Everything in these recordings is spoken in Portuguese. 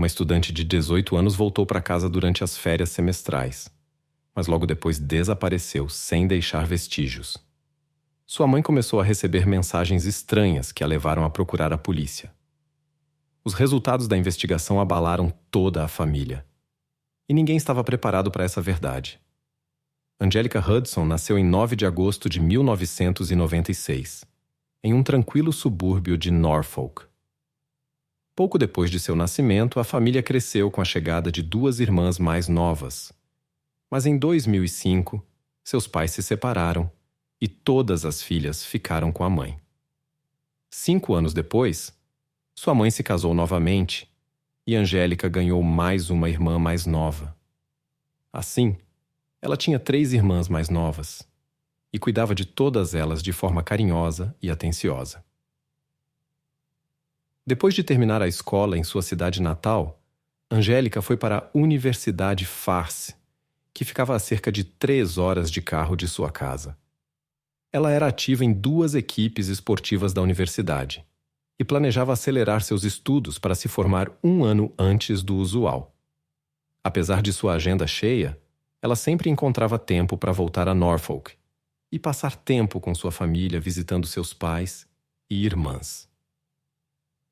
Uma estudante de 18 anos voltou para casa durante as férias semestrais, mas logo depois desapareceu sem deixar vestígios. Sua mãe começou a receber mensagens estranhas que a levaram a procurar a polícia. Os resultados da investigação abalaram toda a família. E ninguém estava preparado para essa verdade. Angélica Hudson nasceu em 9 de agosto de 1996, em um tranquilo subúrbio de Norfolk. Pouco depois de seu nascimento, a família cresceu com a chegada de 2 irmãs mais novas. Mas em 2005, seus pais se separaram e todas as filhas ficaram com a mãe. 5 anos depois, sua mãe se casou novamente e Angélica ganhou mais uma irmã mais nova. Assim, ela tinha 3 irmãs mais novas e cuidava de todas elas de forma carinhosa e atenciosa. Depois de terminar a escola em sua cidade natal, Angélica foi para a Universidade Farce, que ficava a cerca de 3 horas de carro de sua casa. Ela era ativa em 2 equipes esportivas da universidade e planejava acelerar seus estudos para se formar 1 ano antes do usual. Apesar de sua agenda cheia, ela sempre encontrava tempo para voltar a Norfolk e passar tempo com sua família visitando seus pais e irmãs.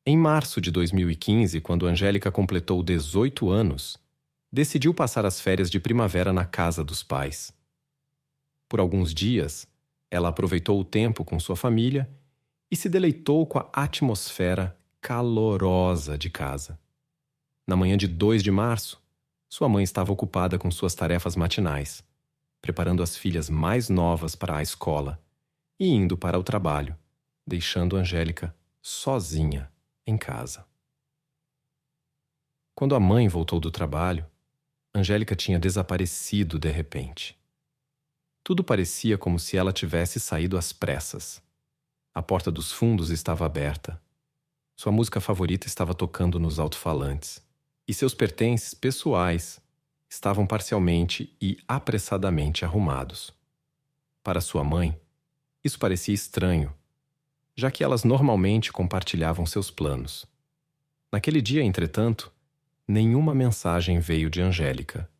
Em março de 2015, quando Angélica completou 18 anos, decidiu passar as férias de primavera na casa dos pais. Por alguns dias, ela aproveitou o tempo com sua família e se deleitou com a atmosfera calorosa de casa. Na manhã de 2 de março, sua mãe estava ocupada com suas tarefas matinais, preparando as filhas mais novas para a escola e indo para o trabalho, deixando Angélica sozinha em casa. Quando a mãe voltou do trabalho, Angélica tinha desaparecido de repente. Tudo parecia como se ela tivesse saído às pressas. A porta dos fundos estava aberta. Sua música favorita estava tocando nos alto-falantes. E seus pertences pessoais estavam parcialmente e apressadamente arrumados. Para sua mãe, isso parecia estranho, já que elas normalmente compartilhavam seus planos. Naquele dia, entretanto, nenhuma mensagem veio de Angélica,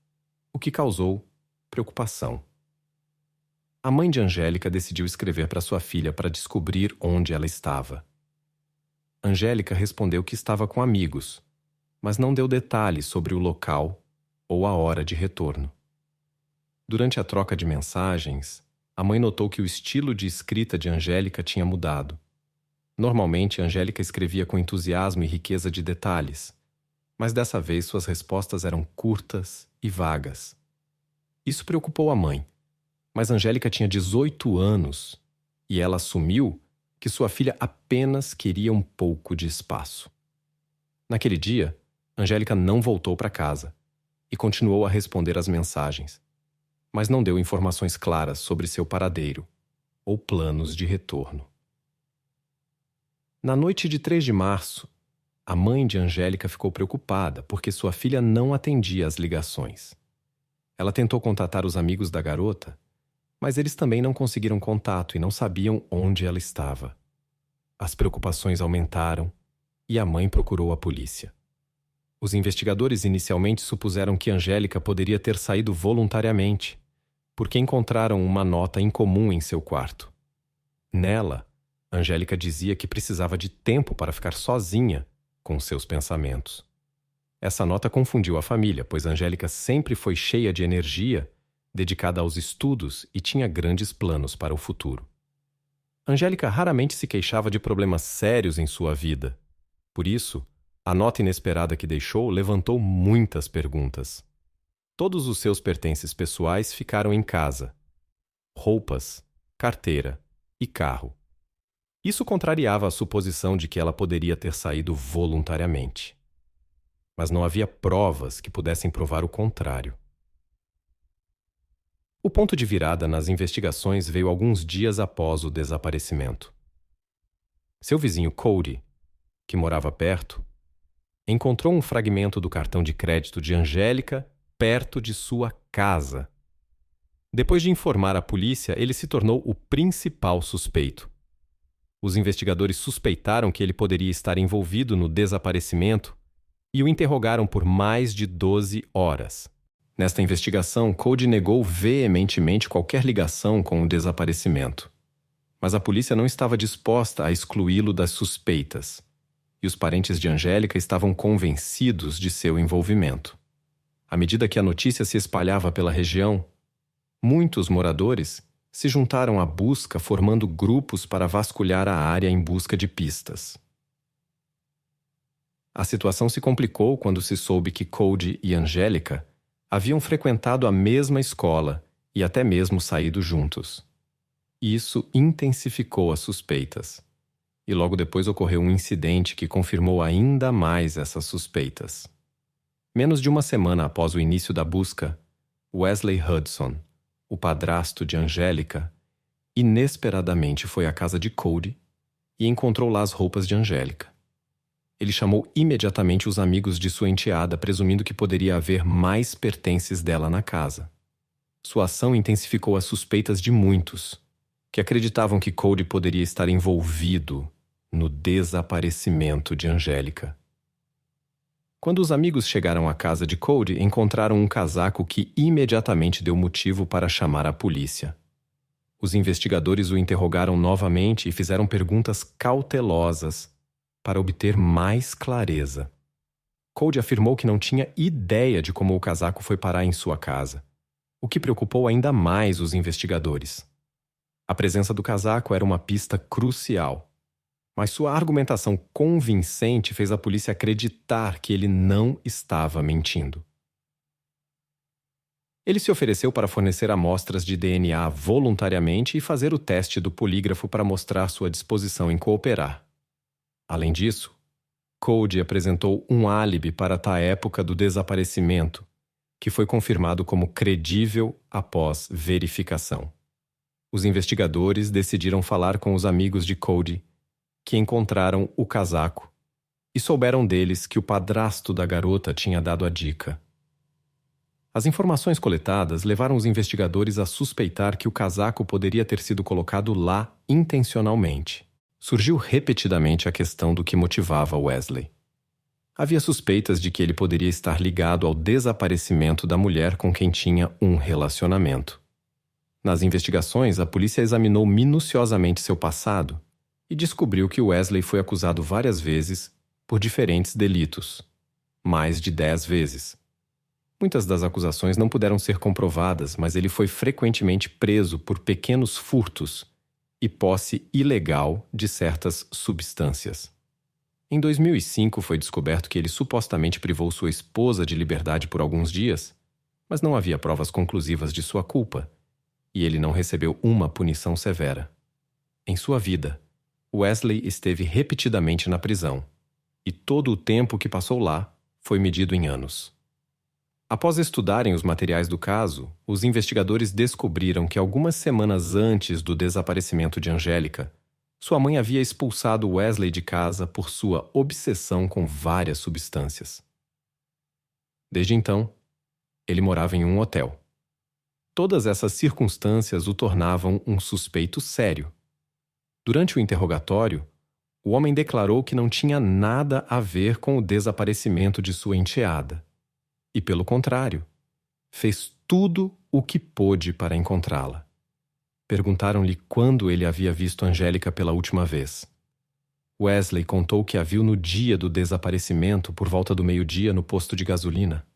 o que causou preocupação. A mãe de Angélica decidiu escrever para sua filha para descobrir onde ela estava. Angélica respondeu que estava com amigos, mas não deu detalhes sobre o local ou a hora de retorno. Durante a troca de mensagens, a mãe notou que o estilo de escrita de Angélica tinha mudado. Normalmente, Angélica escrevia com entusiasmo e riqueza de detalhes, mas dessa vez suas respostas eram curtas e vagas. Isso preocupou a mãe, mas Angélica tinha 18 anos e ela assumiu que sua filha apenas queria um pouco de espaço. Naquele dia, Angélica não voltou para casa e continuou a responder às mensagens, mas não deu informações claras sobre seu paradeiro ou planos de retorno. Na noite de 3 de março, a mãe de Angélica ficou preocupada porque sua filha não atendia às ligações. Ela tentou contatar os amigos da garota, mas eles também não conseguiram contato e não sabiam onde ela estava. As preocupações aumentaram e a mãe procurou a polícia. Os investigadores inicialmente supuseram que Angélica poderia ter saído voluntariamente, porque encontraram uma nota incomum em seu quarto. Nela, Angélica dizia que precisava de tempo para ficar sozinha com seus pensamentos. Essa nota confundiu a família, pois Angélica sempre foi cheia de energia, dedicada aos estudos e tinha grandes planos para o futuro. Angélica raramente se queixava de problemas sérios em sua vida. Por isso, a nota inesperada que deixou levantou muitas perguntas. Todos os seus pertences pessoais ficaram em casa: roupas, carteira e carro. Isso contrariava a suposição de que ela poderia ter saído voluntariamente. Mas não havia provas que pudessem provar o contrário. O ponto de virada nas investigações veio alguns dias após o desaparecimento. Seu vizinho Cody, que morava perto, encontrou um fragmento do cartão de crédito de Angélica perto de sua casa. Depois de informar a polícia, ele se tornou o principal suspeito. Os investigadores suspeitaram que ele poderia estar envolvido no desaparecimento e o interrogaram por mais de 12 horas. Nesta investigação, Cody negou veementemente qualquer ligação com o desaparecimento. Mas a polícia não estava disposta a excluí-lo das suspeitas, e os parentes de Angélica estavam convencidos de seu envolvimento. À medida que a notícia se espalhava pela região, muitos moradores se juntaram à busca, formando grupos para vasculhar a área em busca de pistas. A situação se complicou quando se soube que Cody e Angélica haviam frequentado a mesma escola e até mesmo saído juntos. Isso intensificou as suspeitas. E logo depois ocorreu um incidente que confirmou ainda mais essas suspeitas. Menos de uma semana após o início da busca, Wesley Hudson, o padrasto de Angélica, inesperadamente foi à casa de Cody e encontrou lá as roupas de Angélica. Ele chamou imediatamente os amigos de sua enteada, presumindo que poderia haver mais pertences dela na casa. Sua ação intensificou as suspeitas de muitos, que acreditavam que Cody poderia estar envolvido no desaparecimento de Angélica. Quando os amigos chegaram à casa de Cody, encontraram um casaco que imediatamente deu motivo para chamar a polícia. Os investigadores o interrogaram novamente e fizeram perguntas cautelosas para obter mais clareza. Cody afirmou que não tinha ideia de como o casaco foi parar em sua casa, o que preocupou ainda mais os investigadores. A presença do casaco era uma pista crucial, mas sua argumentação convincente fez a polícia acreditar que ele não estava mentindo. Ele se ofereceu para fornecer amostras de DNA voluntariamente e fazer o teste do polígrafo para mostrar sua disposição em cooperar. Além disso, Cody apresentou um álibi para a tal época do desaparecimento, que foi confirmado como credível após verificação. Os investigadores decidiram falar com os amigos de Cody, que encontraram o casaco, e souberam deles que o padrasto da garota tinha dado a dica. As informações coletadas levaram os investigadores a suspeitar que o casaco poderia ter sido colocado lá intencionalmente. Surgiu repetidamente a questão do que motivava Wesley. Havia suspeitas de que ele poderia estar ligado ao desaparecimento da mulher com quem tinha um relacionamento. Nas investigações, a polícia examinou minuciosamente seu passado e descobriu que Wesley foi acusado várias vezes por diferentes delitos, mais de 10 vezes. Muitas das acusações não puderam ser comprovadas, mas ele foi frequentemente preso por pequenos furtos e posse ilegal de certas substâncias. Em 2005 foi descoberto que ele supostamente privou sua esposa de liberdade por alguns dias, mas não havia provas conclusivas de sua culpa, e ele não recebeu uma punição severa. Em sua vida, Wesley esteve repetidamente na prisão, e todo o tempo que passou lá foi medido em anos. Após estudarem os materiais do caso, os investigadores descobriram que algumas semanas antes do desaparecimento de Angélica, sua mãe havia expulsado Wesley de casa por sua obsessão com várias substâncias. Desde então, ele morava em um hotel. Todas essas circunstâncias o tornavam um suspeito sério. Durante o interrogatório, o homem declarou que não tinha nada a ver com o desaparecimento de sua enteada. E, pelo contrário, fez tudo o que pôde para encontrá-la. Perguntaram-lhe quando ele havia visto Angélica pela última vez. Wesley contou que a viu no dia do desaparecimento por volta do meio-dia no posto de gasolina.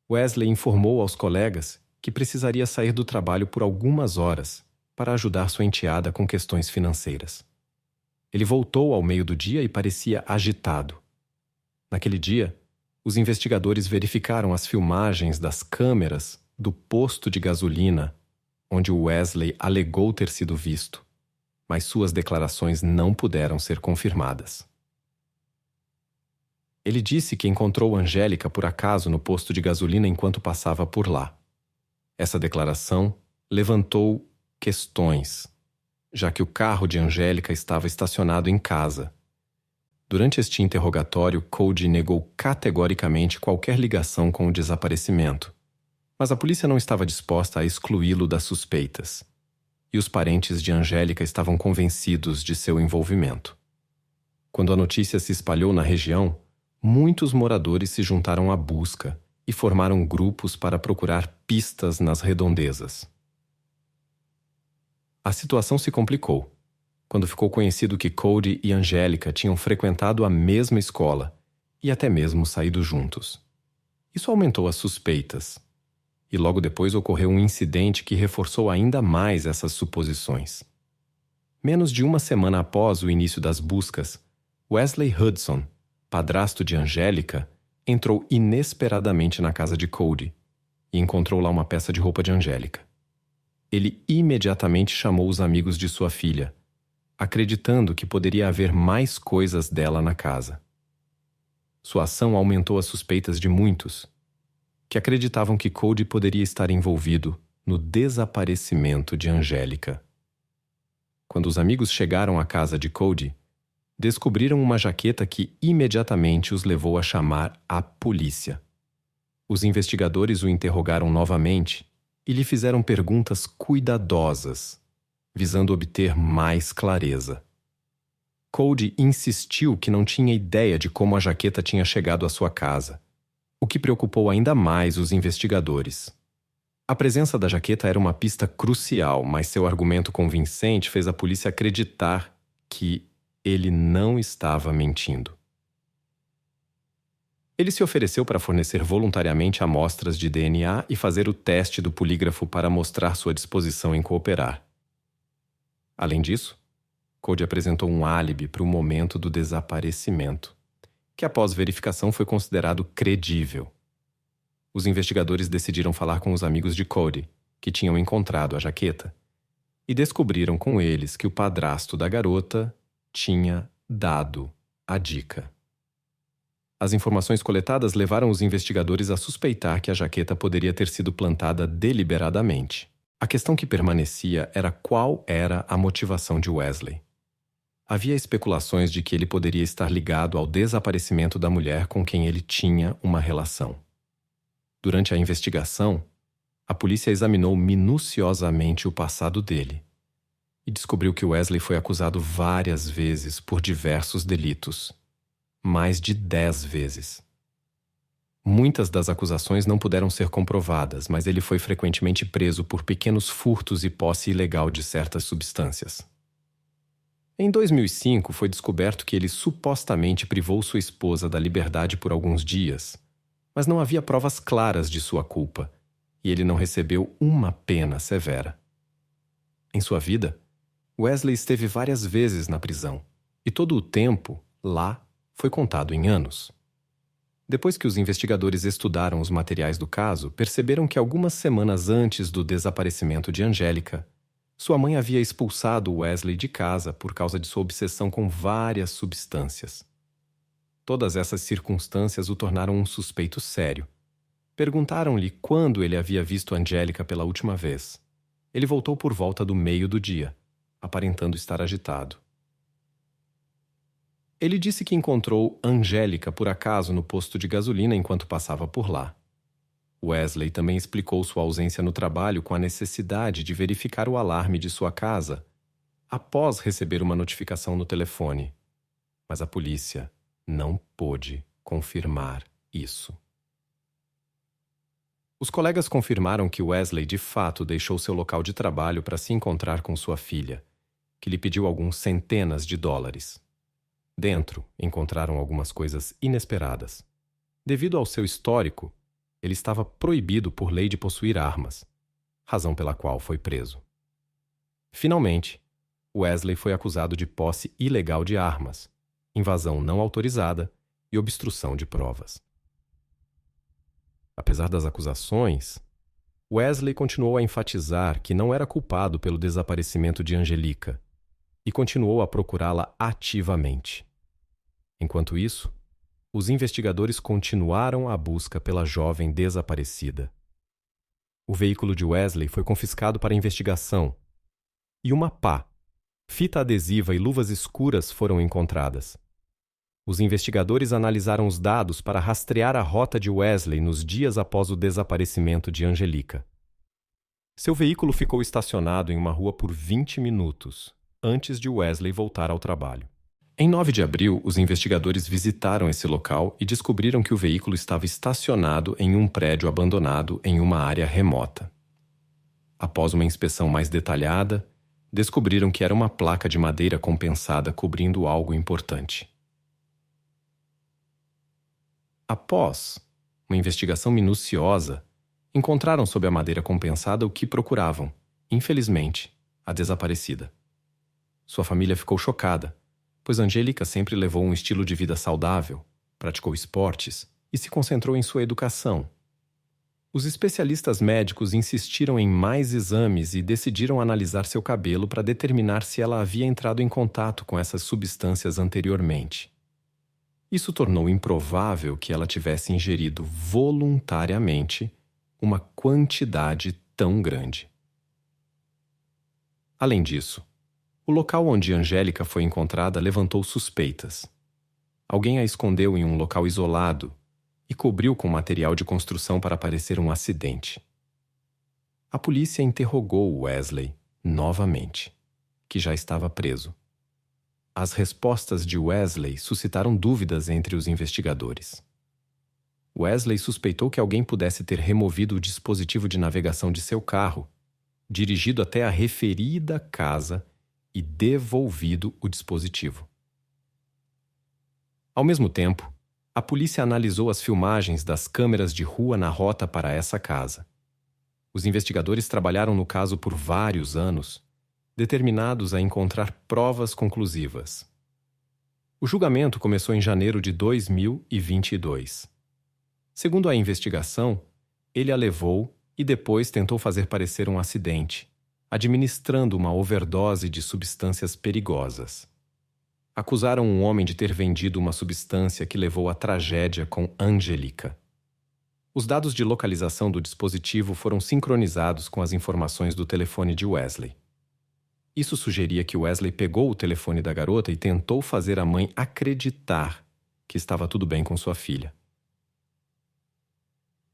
Wesley informou aos colegas que precisaria sair do trabalho por algumas horas para ajudar sua enteada com questões financeiras. Ele voltou ao meio do dia e parecia agitado. Naquele dia, os investigadores verificaram as filmagens das câmeras do posto de gasolina onde Wesley alegou ter sido visto, mas suas declarações não puderam ser confirmadas. Ele disse que encontrou Angélica por acaso no posto de gasolina enquanto passava por lá. Essa declaração levantou questões, já que o carro de Angélica estava estacionado em casa. Durante este interrogatório, Cody negou categoricamente qualquer ligação com o desaparecimento, mas a polícia não estava disposta a excluí-lo das suspeitas, e os parentes de Angélica estavam convencidos de seu envolvimento. Quando a notícia se espalhou na região, muitos moradores se juntaram à busca e formaram grupos para procurar pistas nas redondezas. A situação se complicou quando ficou conhecido que Cody e Angélica tinham frequentado a mesma escola e até mesmo saído juntos. Isso aumentou as suspeitas, e logo depois ocorreu um incidente que reforçou ainda mais essas suposições. Menos de uma semana após o início das buscas, Wesley Hudson, padrasto de Angélica, entrou inesperadamente na casa de Cody e encontrou lá uma peça de roupa de Angélica. Ele imediatamente chamou os amigos de sua filha, acreditando que poderia haver mais coisas dela na casa. Sua ação aumentou as suspeitas de muitos, que acreditavam que Cody poderia estar envolvido no desaparecimento de Angélica. Quando os amigos chegaram à casa de Cody, descobriram uma jaqueta que imediatamente os levou a chamar a polícia. Os investigadores o interrogaram novamente e lhe fizeram perguntas cuidadosas, visando obter mais clareza. Cody insistiu que não tinha ideia de como a jaqueta tinha chegado à sua casa, o que preocupou ainda mais os investigadores. A presença da jaqueta era uma pista crucial, mas seu argumento convincente fez a polícia acreditar que ele não estava mentindo. Ele se ofereceu para fornecer voluntariamente amostras de DNA e fazer o teste do polígrafo para mostrar sua disposição em cooperar. Além disso, Cody apresentou um álibi para o momento do desaparecimento, que após verificação foi considerado credível. Os investigadores decidiram falar com os amigos de Cody, que tinham encontrado a jaqueta, e descobriram com eles que o padrasto da garota tinha dado a dica. As informações coletadas levaram os investigadores a suspeitar que a jaqueta poderia ter sido plantada deliberadamente. A questão que permanecia era qual era a motivação de Wesley. Havia especulações de que ele poderia estar ligado ao desaparecimento da mulher com quem ele tinha uma relação. Durante a investigação, a polícia examinou minuciosamente o passado dele e descobriu que Wesley foi acusado várias vezes por diversos delitos, mais de 10 vezes. Muitas das acusações não puderam ser comprovadas, mas ele foi frequentemente preso por pequenos furtos e posse ilegal de certas substâncias. Em 2005, foi descoberto que ele supostamente privou sua esposa da liberdade por alguns dias, mas não havia provas claras de sua culpa, e ele não recebeu uma pena severa. Em sua vida, Wesley esteve várias vezes na prisão, e todo o tempo, lá, foi contado em anos. Depois que os investigadores estudaram os materiais do caso, perceberam que algumas semanas antes do desaparecimento de Angélica, sua mãe havia expulsado Wesley de casa por causa de sua obsessão com várias substâncias. Todas essas circunstâncias o tornaram um suspeito sério. Perguntaram-lhe quando ele havia visto Angélica pela última vez. Ele voltou por volta do meio do dia, aparentando estar agitado. Ele disse que encontrou Angélica por acaso no posto de gasolina enquanto passava por lá. Wesley também explicou sua ausência no trabalho com a necessidade de verificar o alarme de sua casa após receber uma notificação no telefone. Mas a polícia não pôde confirmar isso. Os colegas confirmaram que Wesley de fato deixou seu local de trabalho para se encontrar com sua filha, que lhe pediu alguns centenas de dólares. Dentro, encontraram algumas coisas inesperadas. Devido ao seu histórico, ele estava proibido por lei de possuir armas, razão pela qual foi preso. Finalmente, Wesley foi acusado de posse ilegal de armas, invasão não autorizada e obstrução de provas. Apesar das acusações, Wesley continuou a enfatizar que não era culpado pelo desaparecimento de Angélica e continuou a procurá-la ativamente. Enquanto isso, os investigadores continuaram a busca pela jovem desaparecida. O veículo de Wesley foi confiscado para investigação e uma pá, fita adesiva e luvas escuras foram encontradas. Os investigadores analisaram os dados para rastrear a rota de Wesley nos dias após o desaparecimento de Angélica. Seu veículo ficou estacionado em uma rua por 20 minutos, antes de Wesley voltar ao trabalho. Em 9 de abril, os investigadores visitaram esse local e descobriram que o veículo estava estacionado em um prédio abandonado em uma área remota. Após uma inspeção mais detalhada, descobriram que era uma placa de madeira compensada cobrindo algo importante. Após uma investigação minuciosa, encontraram sob a madeira compensada o que procuravam, infelizmente, a desaparecida. Sua família ficou chocada, pois Angélica sempre levou um estilo de vida saudável, praticou esportes e se concentrou em sua educação. Os especialistas médicos insistiram em mais exames e decidiram analisar seu cabelo para determinar se ela havia entrado em contato com essas substâncias anteriormente. Isso tornou improvável que ela tivesse ingerido voluntariamente uma quantidade tão grande. Além disso, o local onde Angélica foi encontrada levantou suspeitas. Alguém a escondeu em um local isolado e cobriu com material de construção para parecer um acidente. A polícia interrogou Wesley novamente, que já estava preso. As respostas de Wesley suscitaram dúvidas entre os investigadores. Wesley suspeitou que alguém pudesse ter removido o dispositivo de navegação de seu carro, dirigido até a referida casa e devolvido o dispositivo. Ao mesmo tempo, a polícia analisou as filmagens das câmeras de rua na rota para essa casa. Os investigadores trabalharam no caso por vários anos, determinados a encontrar provas conclusivas. O julgamento começou em janeiro de 2022. Segundo a investigação, ele a levou e depois tentou fazer parecer um acidente, administrando uma overdose de substâncias perigosas. Acusaram um homem de ter vendido uma substância que levou à tragédia com Angélica. Os dados de localização do dispositivo foram sincronizados com as informações do telefone de Wesley. Isso sugeria que Wesley pegou o telefone da garota e tentou fazer a mãe acreditar que estava tudo bem com sua filha.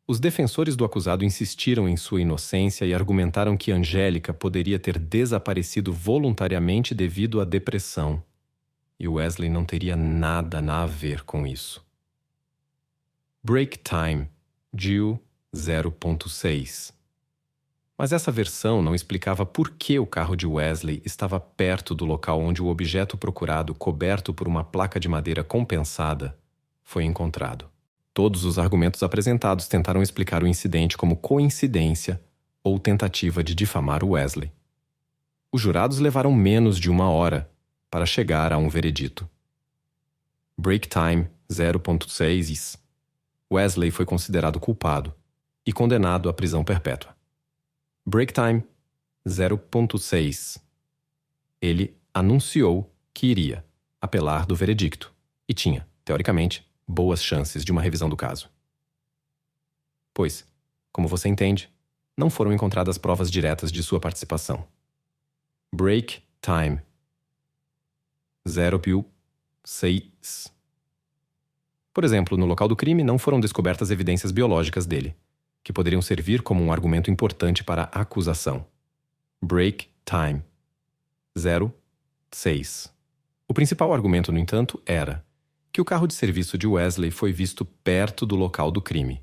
Os defensores do acusado insistiram em sua inocência e argumentaram que Angélica poderia ter desaparecido voluntariamente devido à depressão, e Wesley não teria nada a ver com isso. Break Time, Jill 0.6. Mas essa versão não explicava por que o carro de Wesley estava perto do local onde o objeto procurado, coberto por uma placa de madeira compensada, foi encontrado. Todos os argumentos apresentados tentaram explicar o incidente como coincidência ou tentativa de difamar Wesley. Os jurados levaram menos de 1 hora para chegar a um veredito. Break Time 0.6. Wesley foi considerado culpado e condenado à prisão perpétua. Break Time 0.6. Ele anunciou que iria apelar do veredicto e tinha, teoricamente, boas chances de uma revisão do caso. Pois, como você entende, não foram encontradas provas diretas de sua participação. Break Time 0.6. Por exemplo, no local do crime não foram descobertas evidências biológicas dele, que poderiam servir como um argumento importante para a acusação. Break Time 0.6. O principal argumento, no entanto, era que o carro de serviço de Wesley foi visto perto do local do crime.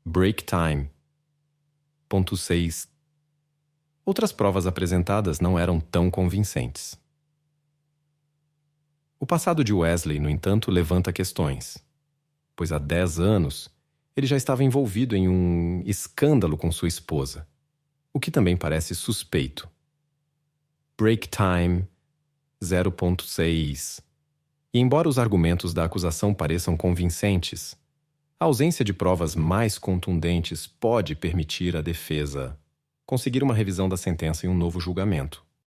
Break Time 0.6. Outras provas apresentadas não eram tão convincentes. O passado de Wesley, no entanto, levanta questões, pois há 10 anos ele já estava envolvido em um escândalo com sua esposa, o que também parece suspeito. Break Time 0.6. E embora os argumentos da acusação pareçam convincentes, a ausência de provas mais contundentes pode permitir à defesa conseguir uma revisão da sentença em um novo julgamento.